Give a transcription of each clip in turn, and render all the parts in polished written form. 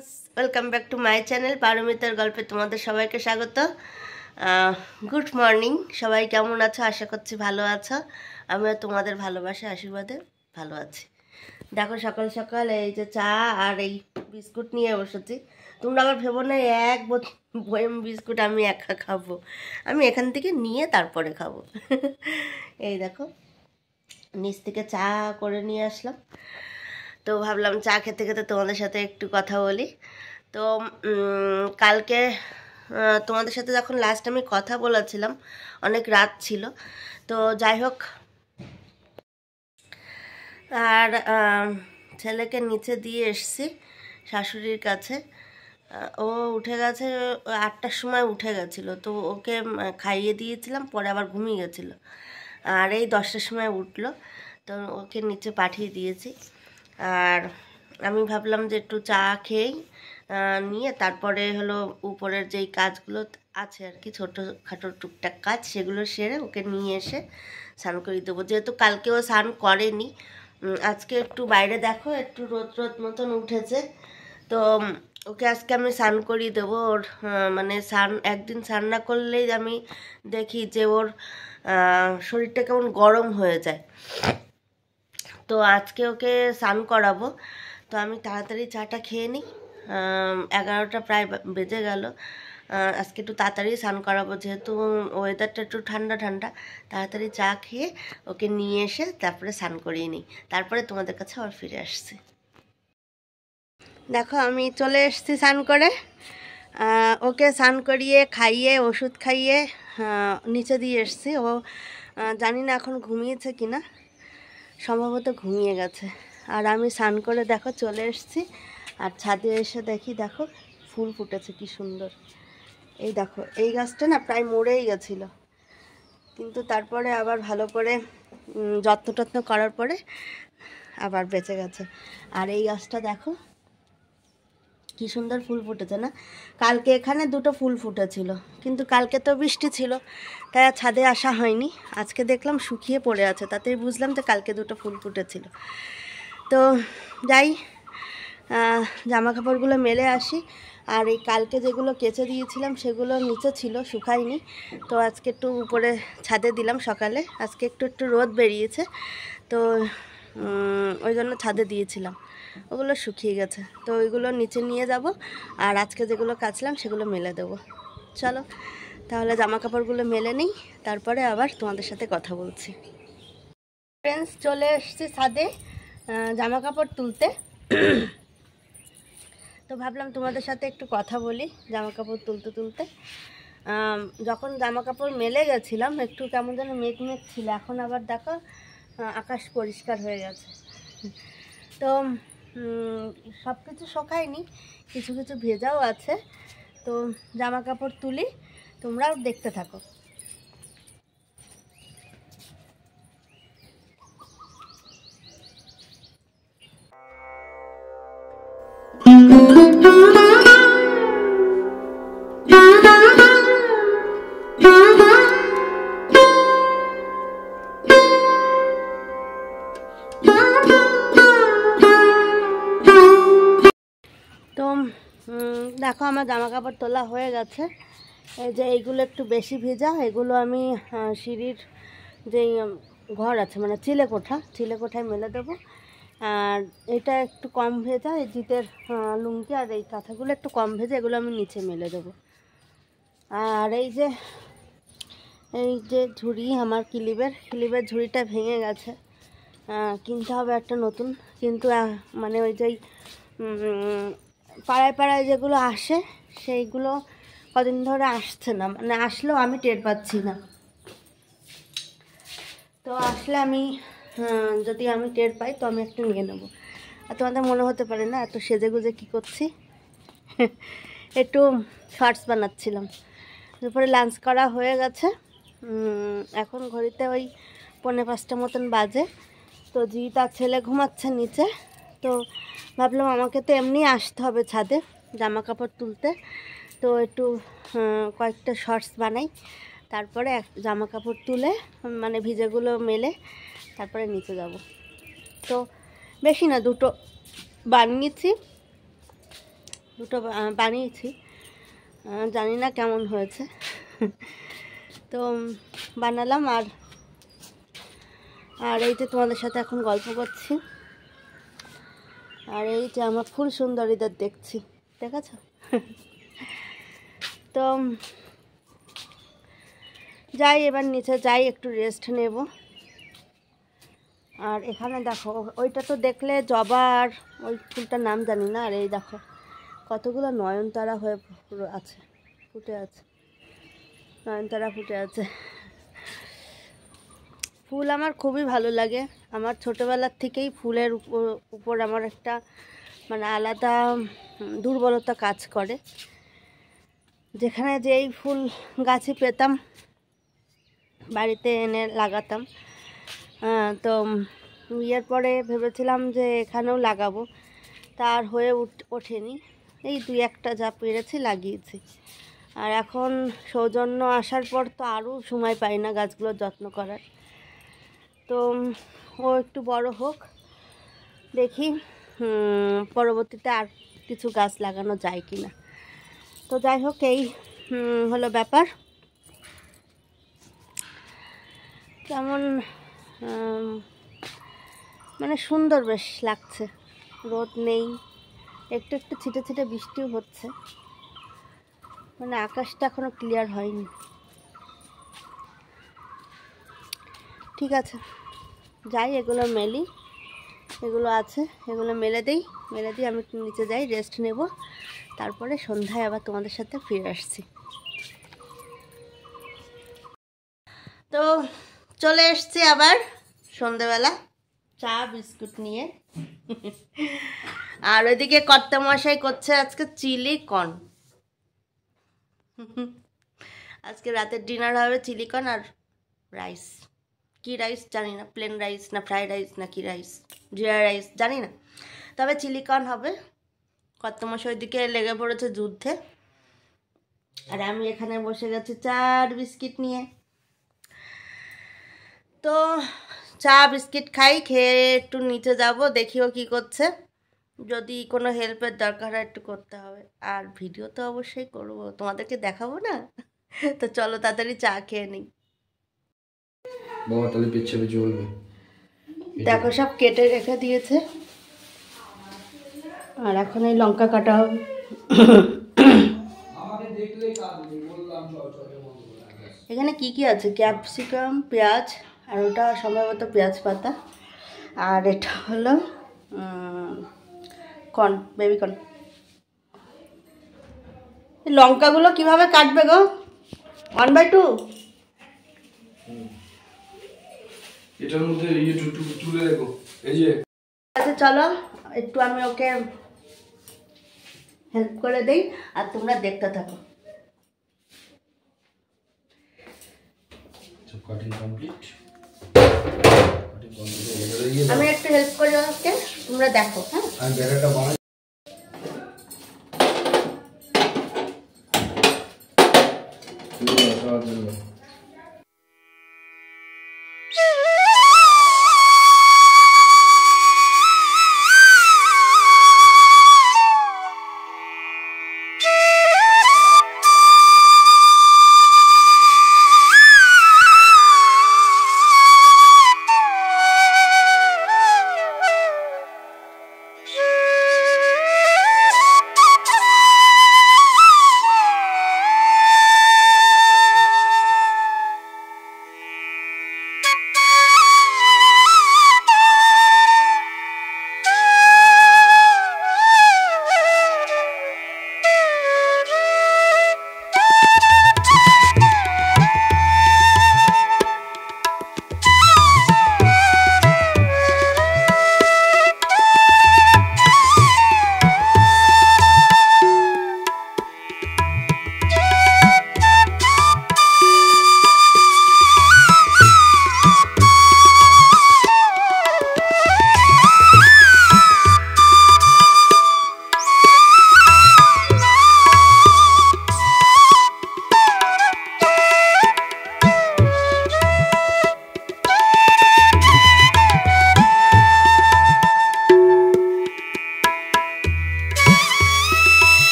Friends, welcome back to my channel পারমিতার গল্পে তোমাদের সবাইকে স্বাগত। Good morning. সবাই কেমন আছো? আশা করছি ভালো আছো। আমিও তোমাদের ভালোবাসা আশীর্বাদে ভালো আছি। দেখো সকাল সকাল এই যে চা আর এই বিস্কুট নিয়ে বসেছি। তোমরা আবার ভেবো না এক বয়ম বিস্কুট আমি একা খাবো, আমি এখান থেকে নিয়ে তারপরে খাবো। এই দেখো নিচ থেকে চা করে নিয়ে আসলাম, তো ভাবলাম চা খেতে খেতে তোমাদের সাথে একটু কথা বলি। তো কালকে তোমাদের সাথে যখন লাস্ট আমি কথা বলেছিলাম অনেক রাত ছিল, তো যাই হোক, আর ছেলেকে নিচে দিয়ে এসছি শাশুড়ির কাছে। ও উঠে গেছে, 8টার সময় উঠে গেছিলো, তো ওকে খাইয়ে দিয়েছিলাম, পরে আবার ঘুমিয়ে গেছিলো। আর এই 10টার সময় উঠলো, তো ওকে নিচে পাঠিয়ে দিয়েছি। আর আমি ভাবলাম যে একটু চা খেয়েই নিয়ে তারপরে হলো উপরের যেই কাজগুলো আছে আর কি, ছোটোখাটো টুকটাক কাজ, সেগুলো সেরে ওকে নিয়ে এসে স্নান করিয়ে দেবো। যেহেতু কালকেও স্নান করেনি, আজকে একটু বাইরে দেখো একটু রোদ রোদ মতন উঠেছে, তো ওকে আজকে আমি স্নান করিয়ে দেবো। ওর মানে একদিন স্নান না করলেই আমি দেখি যে ওর শরীরটা কেমন গরম হয়ে যায়, তো আজকে ওকে স্নান করাবো। তো আমি তাড়াতাড়ি চাটা খেয়ে নিই, 11টা প্রায় বেজে গেল। আজকে একটু তাড়াতাড়ি স্নান করাবো, যেহেতু ওয়েদারটা একটু ঠান্ডা ঠান্ডা। তাড়াতাড়ি চা খেয়ে ওকে নিয়ে এসে তারপরে স্নান করিয়ে নিই, তারপরে তোমাদের কাছে আবার ফিরে আসছি। দেখো আমি চলে এসেছি স্নান করে। ওকে স্নান করিয়ে খাইয়ে ওষুধ খাইয়ে নিচে দিয়ে এসছি। ও জানি না এখন ঘুমিয়েছে কি না, সম্ভবত ঘুমিয়ে গেছে। আর আমি স্নান করে দেখো চলে এসেছি, আর ছাদে এসে দেখি দেখো ফুল ফুটেছে কি সুন্দর। এই দেখো এই গাছটা না প্রায় মরেই গেছিলো, কিন্তু তারপরে আবার ভালো করে যত্ন টত্ন করার পরে আবার বেঁচে গেছে। আর এই গাছটা দেখো কি সুন্দর ফুল ফুটেছে না। কালকে এখানে 2টো ফুল ফুটেছিল, কিন্তু কালকে তো বৃষ্টি ছিল তাই আর ছাদে আসা হয়নি। আজকে দেখলাম শুকিয়ে পড়ে আছে, তাতেই বুঝলাম যে কালকে 2টো ফুল ফুটেছিল। তো যাই, জামা কাপড়গুলো মেলে আসি। আর এই কালকে যেগুলো কেচে দিয়েছিলাম সেগুলো নিচে ছিল, শুকায়নি, তো আজকে একটু উপরে ছাদে দিলাম সকালে। আজকে একটু একটু রোদ বেরিয়েছে, তো ওই জন্য ছাদে দিয়েছিলাম, ওগুলো শুকিয়ে গেছে, তো ওইগুলো নিচে নিয়ে যাব। আর আজকে যেগুলো কাচলাম সেগুলো মেলে দেবো। চলো তাহলে জামা কাপড়গুলো মেলে নিই, তারপরে আবার তোমাদের সাথে কথা বলছি। ফ্রেন্ডস, চলে এসেছি ছাদে জামা কাপড় তুলতে। তো ভাবলাম তোমাদের সাথে একটু কথা বলি জামা কাপড় তুলতে তুলতে। যখন জামা কাপড় মেলে গেছিলাম একটু কেমন যেন মেঘ মেঘ ছিল, এখন আবার দেখো আকাশ পরিষ্কার হয়ে গেছে। তো সব কিছু শুকায়নি, কিছু কিছু ভেজাও আছে। তো জামা কাপড় তুলি, তোমরাও দেখতে থাকো। তো দেখো আমার জামা কাপড় তোলা হয়ে গেছে। এই যে এইগুলো একটু বেশি ভেজা, এগুলো আমি সিঁড়ির যেই ঘর আছে মানে চিলেকোঠায় মেলে দেবো। আর এটা একটু কম ভেজা, এই জিতের লুঙ্গি আর এই কাঁথাগুলো একটু কম ভেজা, এগুলো আমি নিচে মেলে দেবো। আর এই যে ঝুড়ি, আমার ক্লিপের ঝুড়িটা ভেঙে গেছে, কিনতে হবে একটা নতুন। কিন্তু মানে ওই যে পাড়ায় পাড়ায় যেগুলো আসে সেইগুলো কদিন ধরে আসছে না, মানে আসলেও আমি টের পাচ্ছি না। তো আসলে আমি যদি আমি টের পাই তো আমি একটা নিয়ে নেবো। আর তোমাদের মনে হতে পারে না এত সেজে গুজে কী করছি, একটু শর্টস বানাচ্ছিলাম। দুপুরে লাঞ্চ করা হয়ে গেছে, এখন ঘড়িতে ওই 4:45 মতন বাজে। তো জিৎ আর ছেলে ঘুমাচ্ছে নিচে, তো ভাবলাম আমাকে তো এমনি আসতে হবে ছাদে জামা কাপড় তুলতে, তো একটু কয়েকটা শর্টস বানাই, তারপরে জামা কাপড় তুলে মানে ভিজেগুলো মেলে তারপরে নিচে যাব। তো বেশি না, 2টো বানিয়েছি, দুটো বানিয়েছি, জানি না কেমন হয়েছে। তো বানালাম আর আর এই যে তোমাদের সাথে এখন গল্প করছি, আর এই যে আমার ফুল সুন্দরীদের দেখছি, দেখেছ? তো যাই, এবার নিচে যাই, একটু রেস্ট নেব। আর এখানে দেখো, ওইটা তো দেখলে জবা, আর ওই ফুলটার নাম জানি না। আর এই দেখো কতগুলো নয়নতারা হয়ে আছে, ফুটে আছে, নয়নতারা ফুটে আছে। ফুল আমার খুবই ভালো লাগে। আমার ছোটোবেলার থেকেই ফুলের উপর আমার একটা মানে আলাদা দুর্বলতা কাজ করে। যেখানে যেই ফুল গাছে পেতাম বাড়িতে এনে লাগাতাম। তো বিয়ের পরে ভেবেছিলাম যে এখানেও লাগাবো, তার হয়ে ওঠেনি। এই দুই একটা যা পেরেছি লাগিয়েছি। আর এখন সৌজন্য আসার পর তো আরও সময় পাই না গাছগুলোর যত্ন করার। তো ও একটু বড় হোক, দেখি পরবর্তীতে আর কিছু গাছ লাগানো যায় কি না। তো যাই হোক, এই হলো ব্যাপার। কেমন মানে সুন্দর বেশ লাগছে, রোদ নেই, একটু একটু ছিটে ছিটে বৃষ্টিও হচ্ছে, মানে আকাশটা এখনো ক্লিয়ার হয়নি। ঠিক আছে, যাই, এগুলো মেলি, এগুলো আছে এগুলো মেলে দিই, মেলে দিয়ে আমি নিচে যাই, রেস্ট নেব, তারপরে সন্ধ্যায় আবার তোমাদের সাথে ফিরে আসছি। তো চলে এসছি আবার সন্ধ্যেবেলা চা বিস্কুট নিয়ে। আর ওইদিকে কর্তামশাই করছে আজকে চিলি কর্ন। আজকে রাতের ডিনার হবে চিলি কর্ন আর রাইস। কি রাইস জানি না, প্লেন রাইস না ফ্রাইড রাইস না কি রাইস, জিরা রাইস জানি না, তবে চিলি কর্ন হবে। কর্তামশাই ওইদিকে লেগে পড়েছে যুদ্ধে, আর আমি এখানে বসে গেছি চা আর বিস্কিট নিয়ে। তো চা বিস্কিট খাই, খেয়ে একটু নিচে যাব, দেখিও কি করছে, যদি কোনো হেল্পের দরকার হয় একটু করতে হবে। আর ভিডিও তো অবশ্যই করব, তোমাদেরকে দেখাবো না? তো চলো তাড়াতাড়ি চা খেয়ে নিই। বাবা তাহলে পিচ্ছে পিচ্ছে বলবে। দেখো সব কেটে রেখে দিয়েছে, আর এখন এই লঙ্কা কাটা হবে। এখানে কি কি আছে? ক্যাপসিকাম, পেঁয়াজ, আর ওটা সম্ভবত পেঁয়াজ পাতা, আর এটা হলো কর্ন, বেবি কর্ন। লঙ্কাগুলো কিভাবে কাটবে গো? 1/2? এটার মধ্যে টুকটুক তুলে রেখো, এই যে। আচ্ছা চলো একটু আমি ওকে হেল্প করে দেই, আর তোমরা দেখতে থাকো। Cutting complete. আমি একটু হেল্প করি ওকে, তোমরা দেখো। হ্যাঁ, আমি ব্যাটারটা বানাই।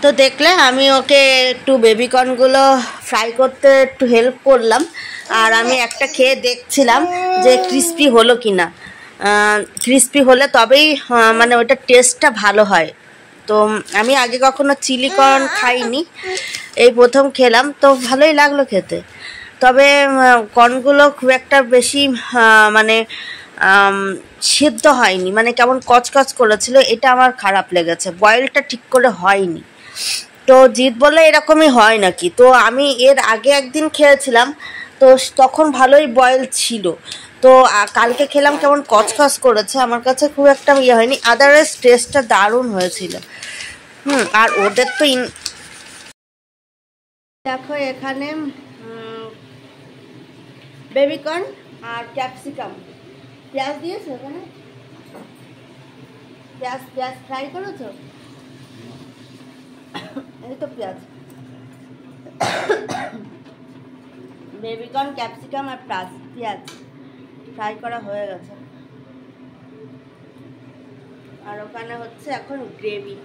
তো দেখলে আমি ওকে একটু বেবিকর্নগুলো ফ্রাই করতে একটু হেল্প করলাম, আর আমি একটা খেয়ে দেখছিলাম যে ক্রিস্পি হলো কি না। ক্রিস্পি হলে তবেই মানে ওটার টেস্টটা ভালো হয়। তো আমি আগে কখনো চিলি কর্ন খাইনি, এই প্রথম খেলাম, তো ভালোই লাগলো খেতে। তবে কর্নগুলো খুব একটা বেশি মানে সিদ্ধ হয়নি, মানে কেমন কচকচ করেছিল, এটা আমার খারাপ লেগেছে। বয়েলটা ঠিক করে হয়নি। তো জিৎ বললো এরকমই হয় নাকি, তো আমি এর আগে একদিন খেয়েছিলাম, তো তখন ভালোই বয়েল ছিল। তো কালকে খেলাম কেমন কচকচ করেছে, আমার কাছে খুব একটা ইয়ে হয়নি। আদারওয়াইজ টেস্টটা দারুণ হয়েছিল। আর ওদের তো দেখো এখানে বেবিকর্ন আর ক্যাপসিকাম, পেঁয়াজ দিয়েছো এখানে? পেঁয়াজ ফ্রাই করেছো? এই তো পেঁয়াজ, বেবিকর্ন, ক্যাপসিকাম আর পেঁয়াজ ফ্রাই করা হয়ে গেছে। আর ওখানে হচ্ছে এখন গ্রেভি।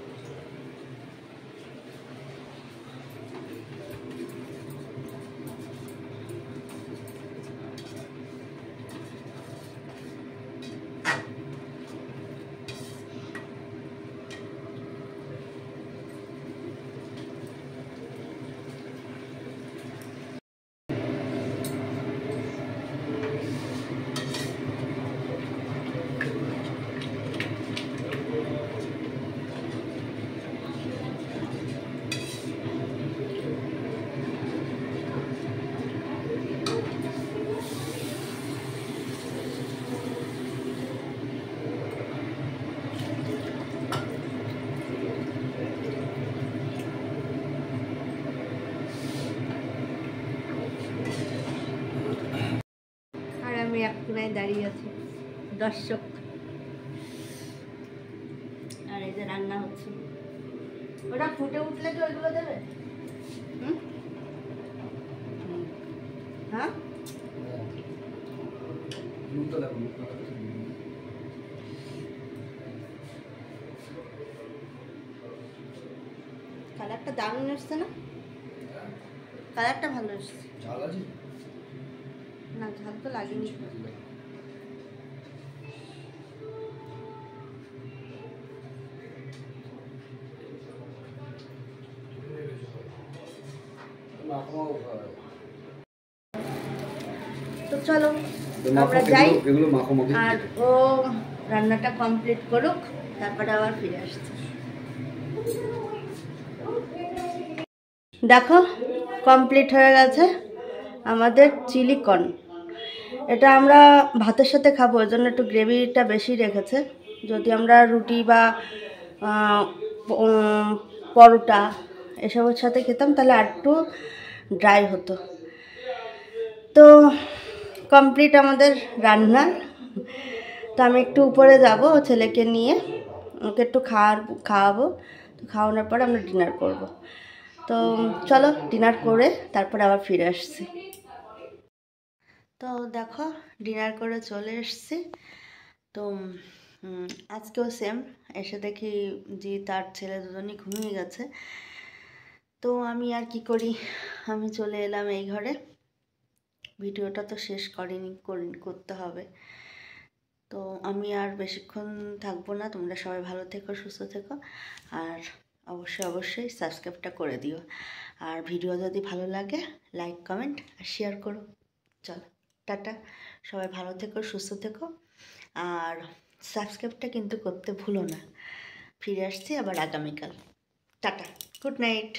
আমি এক কোনায় দাঁড়িয়ে আছি, দর্শক। আর এই যে রান্না হচ্ছে, ওটা ফুটে উঠলে কি ওইগুলো দেবে? হ্যাঁ, কালারটা দারুণ এসছে না? কালারটা ভালো এসছে। না, ঝাল তো লাগেনি। তো চলো আমরা যাই, আর ও রান্নাটা কমপ্লিট করুক, তারপরে আবার ফিরে আসছি। দেখো কমপ্লিট হয়ে গেছে আমাদের চিলি কর্ন। এটা আমরা ভাতের সাথে খাবো, ওই জন্য একটু গ্রেভিটা বেশি রেখেছে। যদি আমরা রুটি বা পরোটা এসবের সাথে খেতাম তাহলে আর একটু ড্রাই হতো। তো কমপ্লিট আমাদের রান্না। তো আমি একটু উপরে যাব ছেলেকে নিয়ে, ওকে একটু খাওয়াবো। তো খাওয়ানোর পরে আমরা ডিনার করব। তো চলো ডিনার করে তারপরে আবার ফিরে আসছি। তো দেখো ডিনার করে চলে এসছি। তো আজকেও সেম, এসে দেখি যে তার ছেলে দুজনই ঘুমিয়ে গেছে। তো আমি আর কি করি, আমি চলে এলাম এই ঘরে। ভিডিওটা তো শেষ করতে হবে। তো আমি আর বেশিক্ষণ থাকবো না, তোমরা সবাই ভালো থেকো, সুস্থ থেকো, আর অবশ্যই সাবস্ক্রাইবটা করে দিও। আর ভিডিও যদি ভালো লাগে লাইক, কমেন্ট আর শেয়ার করো। চলো টাটা, সবাই ভালো থেকো, সুস্থ থেকো, আর সাবস্ক্রাইবটা কিন্তু করতে ভুলো না। ফিরে আসছি আবার আগামীকাল। Tata, good night.